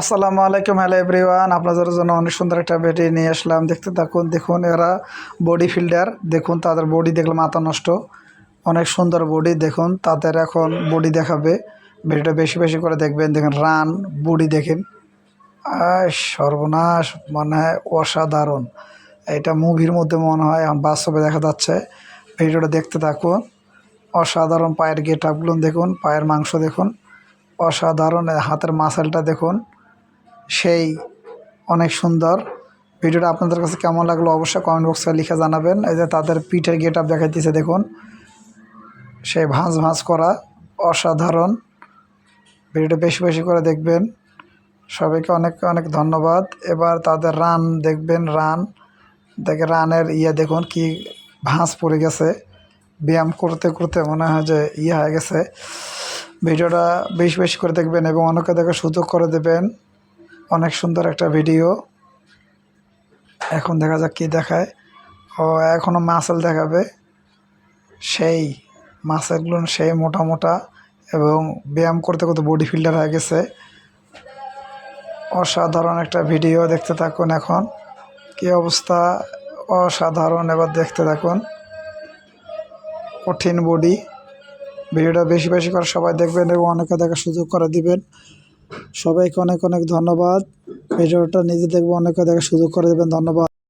আসসালামু আলাইকুম, hello everyone. আপনাদের জন্য অনেক সুন্দর একটা ভিডিও নিয়ে আসলাম। দেখতে থাকুন। দেখুন এরা বডি ফিল্ডার। দেখুন তাদের বডি দেখলে মাথা নষ্ট। অনেক সুন্দর বডি। দেখুন তাদের এখন বডি দেখাবে। ভিডিওটা বেশি বেশি করে দেখবেন। দেখেন রান বডি দেখেন। সর্বনাশ, মনে হয় অসাধারণ। এটা মুভির মধ্যে মনে হয়, এখন বাস্তবে দেখা যাচ্ছে। ভিডিওটা দেখতে থাকুন। অসাধারণ পায়ের গেট আপগুলো দেখুন, পায়ের মাংস দেখুন, অসাধারণ। হাতের মাসেলটা দেখুন, সেই অনেক সুন্দর। ভিডিওটা আপনাদের কাছে কেমন লাগলো অবশ্যই কমেন্ট বক্সে লিখে জানাবেন। এই যে তাদের পিঠের গেট আপ দেখাইতেছে দেখুন, সেই ভাঁজ ভাঁজ করা, অসাধারণ। ভিডিওটা বেশি বেশি করে দেখবেন। সবাইকে অনেক অনেক ধন্যবাদ। এবার তাদের রান দেখবেন। রান দেখে রানের দেখুন কি ভাঁজ পড়ে গেছে। ব্যায়াম করতে করতে মনে হয় যে হয়ে গেছে। ভিডিওটা বেশি বেশি করে দেখবেন এবং অনেকে দেখে সুযোগ করে দেবেন। অনেক সুন্দর একটা ভিডিও। এখন দেখা যাক কি দেখায়। ও এখনও মাসেল দেখাবে। সেই মাসেলগুলো সেই মোটা মোটা এবং ব্যায়াম করতে করতে বডি ফিল্ডার হয়ে গেছে। অসাধারণ একটা ভিডিও। দেখতে থাকুন। এখন কি অবস্থা, অসাধারণ। এবার দেখতে থাকুন। কঠিন বডি। ভিডিওটা বেশি বেশি করে সবাই দেখবেন এবং অনেকে দেখার সুযোগ করে দিবেন। সবাইকে অনেক অনেক ধন্যবাদ। ভিডিওটা নিজে দেখবো, অনেকে দেখার সুযোগ করে দেবেন। ধন্যবাদ।